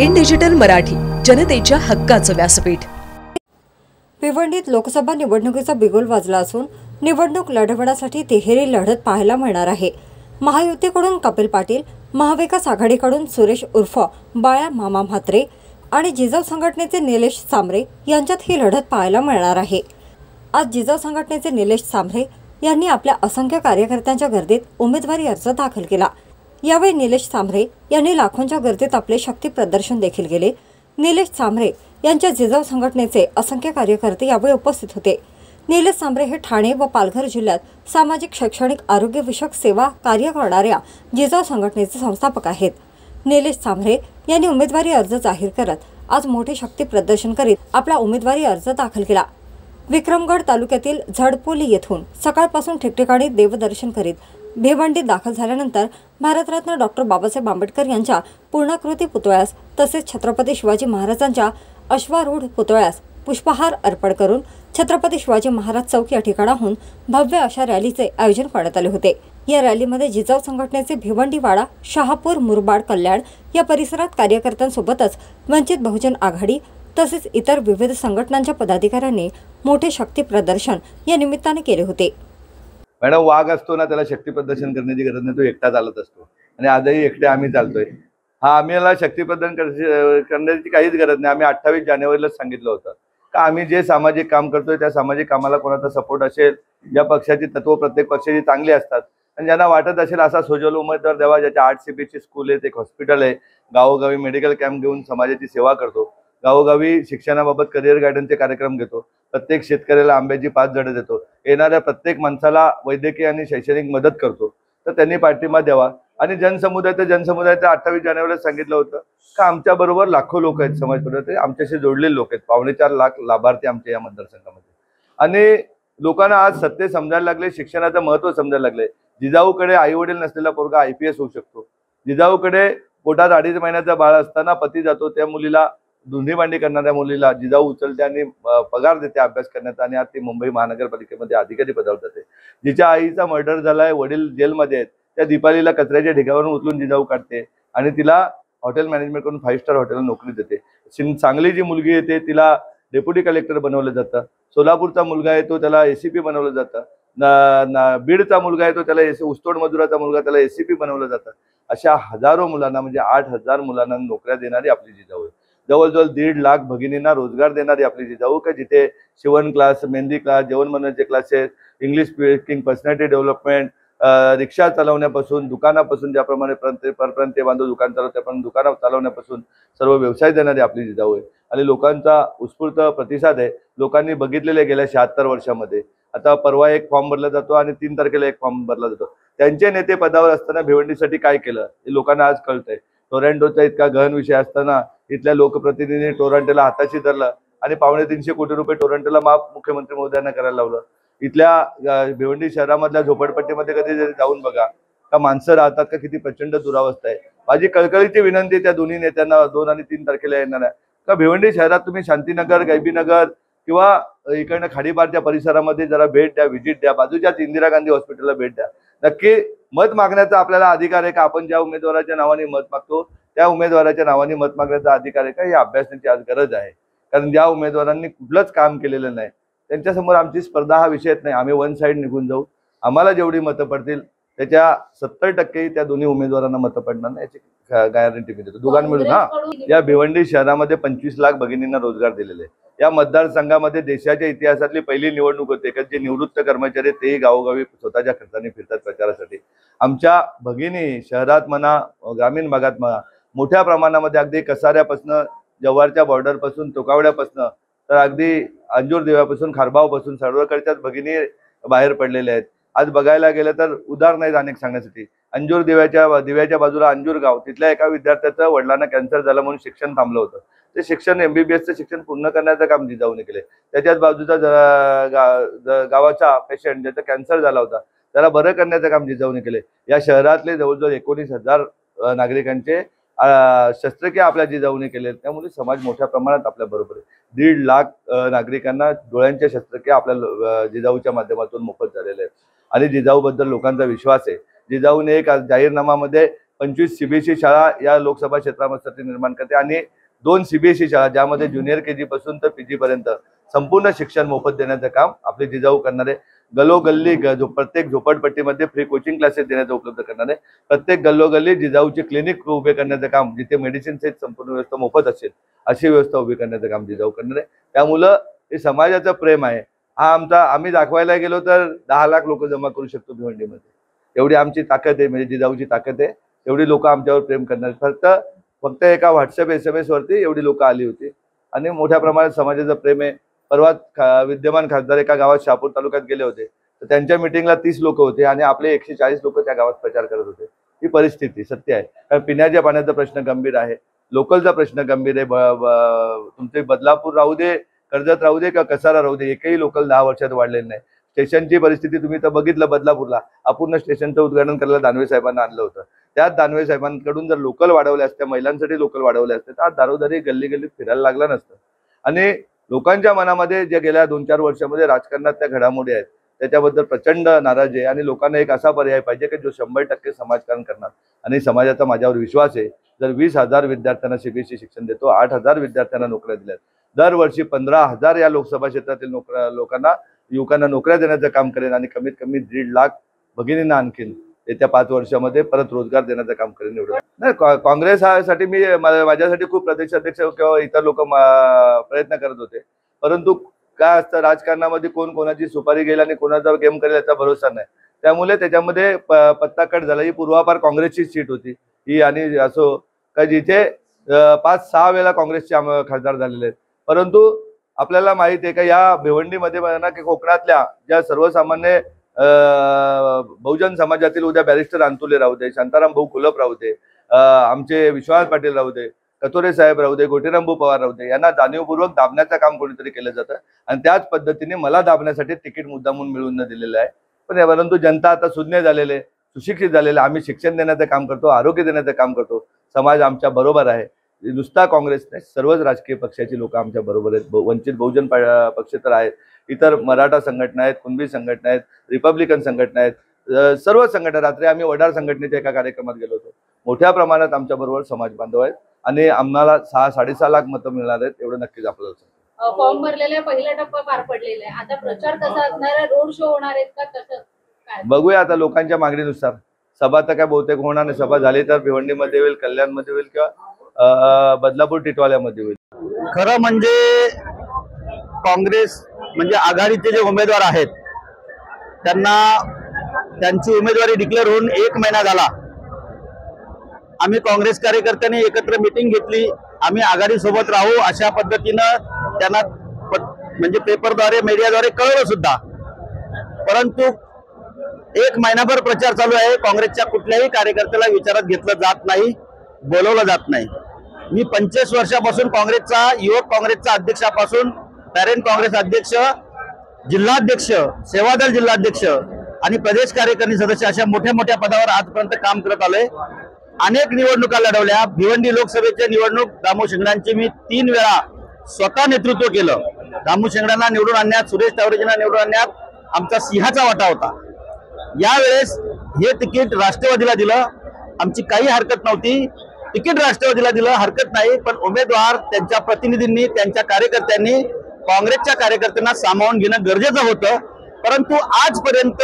In digital Marathi, जनतेच्या हक्काचं व्यासपीठ। भिवंडीत लोकसभा निवडणुकीचा बिगुल वाजला असून निवडणूक लढवण्यासाठी तिहेरी लढत पाहायला मिळणार आहे। महायुतीकडून कपिल पाटील, महाविकास आघाडीकडून सुरेश उर्फ बाळा मामा म्हात्रे आणि जिजाऊ संघटनेचे निलेश सांबरे यांच्यात ही लढत पाहायला मिळणार आहे। आज जिजाऊ संघटनेचे निलेश सांबरे यांनी आपल्या असंख्य कार्यकर्त्यांच्या गर्दीत उमेदवारी अर्ज दाखल केला। यावेळी निलेश सांबरे यांनी लाखोंच्या गर्दीत आपले शक्ती प्रदर्शन देखील केले। निलेश सांबरे यांच्या जिजाऊ संघटनेचे असंख्य कार्यकर्ते यावेळी उपस्थित होते। निलेश सांबरे हे ठाणे व पालघर जिल्ह्यात सामाजिक, शैक्षणिक, आरोग्यविषयक सेवा कार्य करणाऱ्या जिजाऊ संघटनेचे संस्थापक आहेत। निलेश सांबरे यांनी उमेदवारी अर्ज जाहीर करत आज मोठे शक्ती प्रदर्शन करीत आपला उमेदवारी अर्ज दाखल केला। विक्रमगड तालुक्यातील झडपोली येथून सकाळपासून ठिकठिकाणी देवदर्शन करीत भिवंडीत दाखल झाल्यानंतर भारतरत्न डॉक्टर बाबासाहेब आंबेडकर यांच्या पूर्णाकृती पुतळ्यास तसेच छत्रपती शिवाजी महाराजांच्या अश्वारूढ पुतळ्यास पुष्पहार अर्पण करून छत्रपती शिवाजी महाराज चौक या ठिकाणाहून भव्य अशा रॅलीचे आयोजन करण्यात आले होते। या रॅलीमध्ये जिजाऊ संघटनेचे भिवंडीवाडा, शहापूर, मुरबाड, कल्याण या परिसरात कार्यकर्त्यांसोबतच वंचित बहुजन आघाडी तसेच इतर विविध संघटनांच्या पदाधिकाऱ्यांनी मोठे शक्ती प्रदर्शन या निमित्ताने केले होते। मॅडम, वाघ असतो ना, त्याला शक्ती प्रदर्शन करण्याची गरज नाही, तो एकटा चालत असतो आणि आजही एकटे आम्ही चालतोय। आम्हाला शक्ती प्रदर्शन करण्याची काहीच गरज नाही। आम्ही 28 जानेवारीलाच सांगितलं होतं का आम्ही जे सामाजिक काम करतोय त्या सामाजिक कामाला कोणाचा सपोर्ट असेल, ज्या पक्षाची तत्व प्रत्येक पक्षाची चांगली असतात आणि ज्यांना वाटत असेल असा सोजल उमेदवार द्यावा, ज्याच्या 8 CPC स्कूल आहे, एक हॉस्पिटल आहे, गावोगावी मेडिकल कॅम्प घेऊन समाजाची सेवा करतो, गावोगावी शिक्षणाबाबत करिअर गायडन्सचे कार्यक्रम घेतो, प्रत्येक शेतकऱ्याला आंब्याची 5 झाडं देतो, येणाऱ्या प्रत्येक माणसाला वैद्यकीय आणि शैक्षणिक मदत करतो, तर त्यांनी पाठिंबा द्यावा। आणि जनसमुदायाचं 28 जानेवारीला सांगितलं होतं का आमच्या बरोबर लाखो लोक आहेत, समाज पद्धती आमच्याशी जोडलेले लोक आहेत, 4.25 लाख लाभार्थी आमच्या या मतदारसंघामध्ये। आणि लोकांना आज सत्य समजायला लागले, शिक्षणाचं महत्त्व समजायला लागले। जिजाऊकडे आई वडील नसलेला पोरगा IPS होऊ शकतो। जिजाऊकडे पोटात 2.5 महिन्याचा बाळ असताना पती जातो, त्या मुलीला धुंदी भांडी करणाऱ्या मुलीला जिजाऊ उचलते आणि पगार देते अभ्यास करण्याचा आणि आज ती मुंबई महानगरपालिकेमध्ये अधिकारी पदावर जाते। जिच्या आईचा मर्डर झालाय, वडील जेलमध्ये आहेत, त्या दीपालीला कचऱ्याच्या ढिगावरून उचलून जिजाऊ काढते आणि तिला हॉटेल मॅनेजमेंट करून 5 स्टार हॉटेलला नोकरी देते। सांगली जी मुलगी येते तिला डेप्युटी कलेक्टर बनवलं जातं, सोलापूरचा मुलगा आहे तो त्याला ACP बनवलं जातं, बीडचा मुलगा आहे तो त्याला ऊसतोड मजुराचा मुलगा त्याला ACP बनवलं जातं। अशा हजारो मुलांना म्हणजे 8,000 मुलांना नोकऱ्या देणारी आपली जिजाऊ आहे। जवळजवळ 1.5 लाख भगिनींना रोजगार देणारी आपली जिजाऊ, का जिथे शिवण क्लास, मेहंदी क्लास, जेवण बनवण्याचे classes, English speaking, personality development, रिक्षा चालवण्यापासून, दुकानापासून, ज्याप्रमाणे परप्रांतीय बांधव दुकान चालवते पण दुकानं चालवण्यापासून सर्व व्यवसाय देणारी आपली जिजाऊ आहे। आणि लोकांचा उत्स्फूर्त प्रतिसाद आहे, लोकांनी बघितलेले गेल्या 76 वर्षामध्ये। आता परवा एक फॉर्म भरला जातो आणि 3 तारखेला एक फॉर्म भरला जातो। त्यांचे नेते पदावर असताना भिवंडीसाठी काय केलं हे लोकांना आज कळतंय। टोरंटोचा इतका गहन विषय असताना इथल्या लोकप्रतिनिधींनी टोरंटोला हाताशी धरलं आणि 250 कोटी रुपये टोरंटोला माफ मुख्यमंत्री महोदयांना करायला लावलं। इथल्या भिवंडी शहरामधल्या झोपडपट्टीमध्ये कधी जाऊन बघा का माणसं राहतात का, किती प्रचंड दुरावस्था आहे। माझी कळकळीची विनंती त्या दोन्ही नेत्यांना 2 आणि 3 तारखेला येणार आहे का भिवंडी शहरात तुम्ही शांतीनगर, गैबीनगर किंवा इकडनं खाडीपारच्या परिसरामध्ये जरा भेट द्या, व्हिजिट द्या, बाजूच्याच इंदिरा गांधी हॉस्पिटलला भेट द्या। नक्की मत मागण्याचा आपल्याला अधिकार आहे का? आपण ज्या उमेदवाराच्या नावाने मत मागतो त्या उमेदवाराच्या नावाने मत मागण्याचा अधिकार आहे का? हे अभ्यासाची आज गरज आहे, कारण ज्या उमेदवारांनी कुठलंच काम केलेलं नाही त्यांच्यासमोर आमची स्पर्धा हा विषयच नाही। आम्ही वन साईड निघून जाऊ, आम्हाला जेवढी मतं पडतील त्याच्या 70% त्या दोन्ही उमेदवारांना मतं पडणार नाही याची गॅरंटी मी देतो, दोघांना मिळून। या भिवंडी शहरामध्ये 25 लाख भगिनींना रोजगार दिलेले आहे। या मतदारसंघामध्ये देशाच्या इतिहासातली पहिली निवडणूक होते का जे निवृत्त कर्मचारी तेही गावोगावी स्वतःच्या खर्चाने फिरतात प्रचारासाठी। आमच्या भगिनी शहरात म्हणा, ग्रामीण भागात म्हणा, मोठ्या प्रमाणामध्ये अगदी कसाऱ्यापासून, जव्हारच्या बॉर्डरपासून, टोकावड्यापासून तर अगदी अंजूर देव्यापासून, खारबावपासून सर्वकडच्याच भगिनी बाहेर पडलेल्या आहेत। आज बघायला गेलं तर उदाहरण आहेत अनेक सांगण्यासाठी। अंजूर दिव्याच्या बाजूला अंजूर गाव, तिथल्या एका विद्यार्थ्याचं वडिलांना कॅन्सर झाला म्हणून शिक्षण थांबलं होतं। ते शिक्षण MBBSचं शिक्षण पूर्ण करण्याचं काम जिजाऊने केले। त्याच्याच बाजूचा गावाचा पेशंट ज्याचा कॅन्सर झाला होता त्याला बरं करण्याचं काम जिजाऊने केले। या शहरातले जवळजवळ 19,000 नागरिकांचे शस्त्रक्रिया आपल्या जिजाऊने केले। त्यामुळे समाज मोठ्या प्रमाणात आपल्या बरोबर आहे। 1.5 लाख नागरिकांना डोळ्यांच्या शस्त्रक्रिया आपल्या जिजाऊच्या माध्यमातून मोफत झालेल्या आहेत आणि जिजाऊबद्दल लोकांचा विश्वास आहे। जिजाऊने एक जाहीरनामामध्ये 25 CBSE शाळा या लोकसभा क्षेत्रामध्ये निर्माण करते आणि 2 CBSE शाळा ज्यामध्ये ज्युनियर KG पासून तर PG पर्यंत संपूर्ण शिक्षण मोफत देण्याचं काम आपले जिजाऊ करणार आहे। गल्लोगल्ली प्रत्येक झोपडपट्टीमध्ये फ्री कोचिंग क्लासेस देण्याचं उपलब्ध करणार आहे। प्रत्येक गल्लोगल्ली जिजाऊचे क्लिनिक उभे करण्याचं काम, जिथे मेडिसिन सहित संपूर्ण व्यवस्था मोफत असेल अशी व्यवस्था उभी करण्याचं काम जिजाऊ करणार आहे। त्यामुळं हे समाजाचं प्रेम आहे। हा आम्ही दाखवायला गेलो तर 10 लाख लोक जमा करू शकतो भिवंडीमध्ये, एवढी आमची ताकद आहे, म्हणजे जिजाऊची ताकद आहे। एवढी लोक आमच्यावर प्रेम करणार। फक्त एका व्हॉट्सअप SMS वरती एवढी लोक आली होती आणि मोठ्या प्रमाणात समाजाचं प्रेम आहे। परवा विद्यमान खासदार एका गावात शहापूर तालुक्यात गेले होते, तर त्यांच्या मिटिंगला 30 लोक होते आणि आपले 140 लोक त्या गावात प्रचार करत होते। ही परिस्थिती सत्य आहे, कारण पिण्याच्या पाण्याचा प्रश्न गंभीर आहे, लोकलचा प्रश्न गंभीर आहे। तुमचे बदलापूर राहू दे, कर्जत राहू दे का कसारा राहू दे, एकही लोकल 10 वर्षात वाढलेली नाही। स्टेशनची परिस्थिती तुम्ही तर बघितलं, बदलापूरला अपूर्ण स्टेशनचं उद्घाटन करायला दानवे साहेबांना आणलं होतं। त्यात दानवे साहेबांकडून जर लोकल वाढवले असते, महिलांसाठी लोकल वाढवले असते, तर दारोदारी गल्ली गल्लीत फिरायला लागला नसतं। आणि लोकांच्या मनामध्ये जे गेल्या 2-4 वर्षामध्ये राजकारणात त्या घडामोडी आहेत त्याच्याबद्दल प्रचंड नाराजी आहे आणि लोकांना एक असा पर्याय पाहिजे की जो 100% समाजकारण करणार। आणि समाजाचा माझ्यावर विश्वास आहे। जर 20,000 विद्यार्थ्यांना CBSE शिक्षण देतो, 8,000 विद्यार्थ्यांना नोकऱ्या दिल्यात, दरवर्षी 15,000 या लोकसभा क्षेत्रातील युवकांना नोकऱ्या देण्याचं काम करेन आणि कमीत कमी 1.5 लाख भगिनींना आणखीन येत्या 5 वर्षामध्ये परत रोजगार देण्याचं काम करेन। एवढं नाही, काँग्रेससाठी मी माझ्यासाठी खूप प्रदेशाध्यक्ष किंवा इतर लोक प्रयत्न करत होते, परंतु काय असतं राजकारणामध्ये कोण कोणाची सुपारी घेईल आणि कोणाचा गेम करेल याचा भरोसा नाही। त्यामुळे त्याच्यामध्ये पत्ता कट झाला। ही पूर्वापार काँग्रेसची सीट होती ही, आणि असो का जिथे 5-6 वेळा काँग्रेसचे खासदार झालेले आहेत। परंतु आपल्याला माहित आहे का या भिवंडीमध्ये म्हणा की कोकणातल्या ज्या सर्वसामान्य बहुजन समाजातील उद्या बॅरिस्टर अंतुले राहू दे, शांताराम भाऊ कुलप राहू दे, आमचे विश्वास पाटील राहू दे, कथोरे साहेब राहू दे, गोटीरामभाऊ पवार राहू दे, यांना जाणीवपूर्वक दाबण्याचं काम कोणीतरी केलं जातं आणि त्याच पद्धतीने मला दाबण्यासाठी तिकीट मुद्दामून मिळवून न दिलेलं आहे। परंतु जनता आता सुज्ञ झालेले, सुशिक्षित झालेले, आम्ही शिक्षण देण्याचं काम करतो, आरोग्य देण्याचं काम करतो, समाज आमच्या बरोबर आहे। नुसता काँग्रेस नाही, सर्वच राजकीय पक्षाची लोक आमच्या बरोबर आहेत। वंचित बहुजन पक्ष तर आहेत, इतर मराठा संघटना आहेत, कुणबी संघटना आहेत, रिपब्लिकन संघटना आहेत, सर्व संघटना। रात्री आम्ही वडार संघटनेच्या एका कार्यक्रमात गेलो होतो। मोठ्या प्रमाणात आमच्या बरोबर समाज बांधव आहेत आणि आम्हाला 6-6.5 लाख मतं मिळणार आहेत एवढं नक्कीच आपल्याला सांगतो। फॉर्म भरलेला पहिला टप्पा पार पडलेला आहे, आता प्रचार कसा असणार आहे, रोड शो होणार आहेत का, कसं काय बघूया आता लोकांच्या मागणीनुसार। सभा तर काय बहुतेक होणार नाही, सभा झाली तर भिवंडीमध्ये होईल, कल्याणमध्ये होईल किंवा बदलापूर टिटवाल्यामध्ये होईल। खरं म्हणजे काँग्रेस म्हणजे आघाडीचे जे उमेदवार आहेत त्यांना त्यांची उमेदवारी डिक्लेअर होऊन 1 महिना झाला। आम्ही काँग्रेस कार्यकर्त्यांनी एकत्र मीटिंग घेतली, आम्ही आघाडी सोबत राहू अशा पद्धतीनं त्यांना म्हणजे पेपरद्वारे मीडियाद्वारे कळवलं सुद्धा, परंतु 1 महिनाभर प्रचार चालू आहे। काँग्रेसच्या कुठल्याही कार्यकर्त्याला विचारात घेतलं जात नाही, बोलवलं जात नाही। मी 25 वर्षापासून काँग्रेसचा युवक काँग्रेसचा अध्यक्षापासून पॅरेंट काँग्रेस अध्यक्ष, जिल्हाध्यक्ष, सेवादल जिल्हाध्यक्ष आणि प्रदेश कार्यकारिणी सदस्य अशा मोठ्या मोठ्या पदावर आजपर्यंत काम करत आलोय। अनेक निवडणुका लढवल्या। भिवंडी लोकसभेच्या निवडणूक दामू शेंगडांची मी 3 वेळा स्वतः नेतृत्व केलं। दामू शेंगडांना निवडून आणण्यात, सुरेश तावरेजींना निवडून आणण्यात आमचा सिंहाचा वाटा होता। यावेळेस हे तिकीट राष्ट्रवादीला दिलं, आमची काही हरकत नव्हती। तिकीट राष्ट्रवादीला दिलं, हरकत नाही, पण उमेदवार त्यांच्या प्रतिनिधींनी, त्यांच्या कार्यकर्त्यांनी, काँग्रेसच्या कार्यकर्त्यांना सामावून घेणं गरजेचं होतं। परंतु आजपर्यंत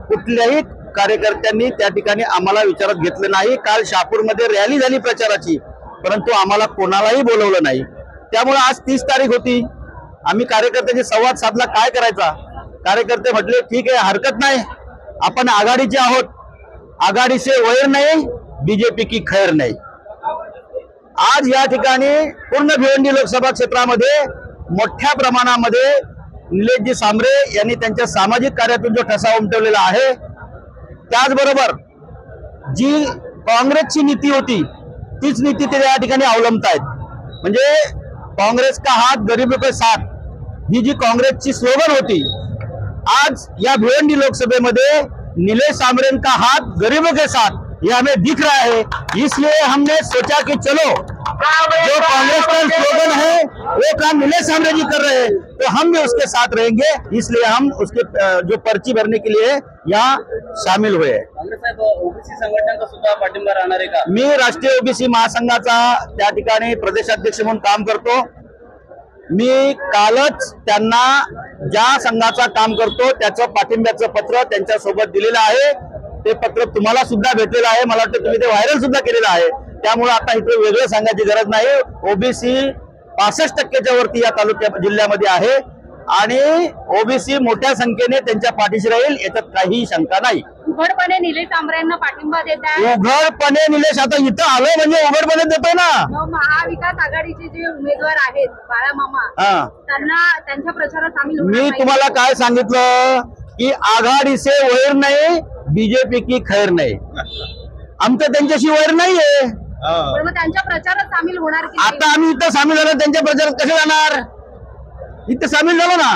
कुठल्याही कार्यकर्त्यांनी त्या ठिकाणी आम्हाला विचारात घेतलं नाही। काल शहापूरमध्ये रॅली झाली प्रचाराची, परंतु आम्हाला कोणालाही बोलवलं नाही। त्यामुळे आज 30 तारीख होती, आम्ही कार्यकर्त्यांशी संवाद साधला, काय करायचा। कार्यकर्ते म्हटले ठीक आहे, हरकत नाही, आपण आघाडीचे आहोत, आघाडी से वैर नाही, बीजेपी की खैर नाही। आज या ठिकाणी पूर्ण भिवंडी लोकसभा क्षेत्रामध्ये मोठ्या प्रमाणामध्ये निलेशजी सांबरे यांनी त्यांच्या सामाजिक कार्यातून जो ठसा उमटवलेला आहे, त्याचबरोबर जी काँग्रेसची नीती होती तीच नीती ते या ठिकाणी अवलंबतायत। म्हणजे काँग्रेस का हात गरीबों के साथ ही जी काँग्रेसची स्लोगन होती, आज या भिवंडी लोकसभेमध्ये निलेश सांबरे का हाथ गरीबों के साथ ये हमें दिख रहा है। इसलिए हमने सोचा कि चलो जो कांग्रेस का स्लोगन है वो काम नीले सामने जी कर रहे हैं, तो हम भी उसके साथ रहेंगे, इसलिए हम उसके जो पर्ची भरने के लिए यहाँ शामिल हुए। काँग्रेस साहेब ओबीसी संघटनांचा सुद्धा पाठिंबा राहणार आहे का? मी राष्ट्रीय ओबीसी महासंघाचा त्या ठिकाणी प्रदेशाध्यक्ष म्हणून काम करतो। मी कालच त्यांना ज्या संघाचा काम करतो त्याचं पाठिंब्याचं पत्र त्यांच्या सोबत दिलेलं आहे, ते पत्र तुम्हाला सुद्धा भेटलेलं आहे, मला वाटतं तुम्ही ते व्हायरल सुद्धा केलेलं आहे। त्यामुळे आता इथे वेगळं सांगायची गरज नाही। ओबीसी 65% वरती या तालुक्या जिल्ह्यामध्ये आहे आणि ओबीसी मोठ्या संख्येने त्यांच्या पाठीशी राहील, याच्यात काही शंका नाही। उघडपणे निलेश तांबरेंना पाठिंबा देत आहे। उघडपणे निलेश आता इथं आलोय म्हणजे उघडपणे देतोय ना। महाविकास आघाडीचे जे उमेदवार आहेत बाळामामा, त्यांना त्यांच्या प्रचारात सामील मी तुम्हाला काय सांगितलं की आघाडी से वैर नाही, बीजेपी की खैर नाही, आमचं त्यांच्याशी वैर नाहीये। मग त्यांच्या प्रचारात सामील होणार की आता आम्ही इथं सामील झालो, त्यांच्या प्रचारात कसे जाणार? इथं सामील झालो ना।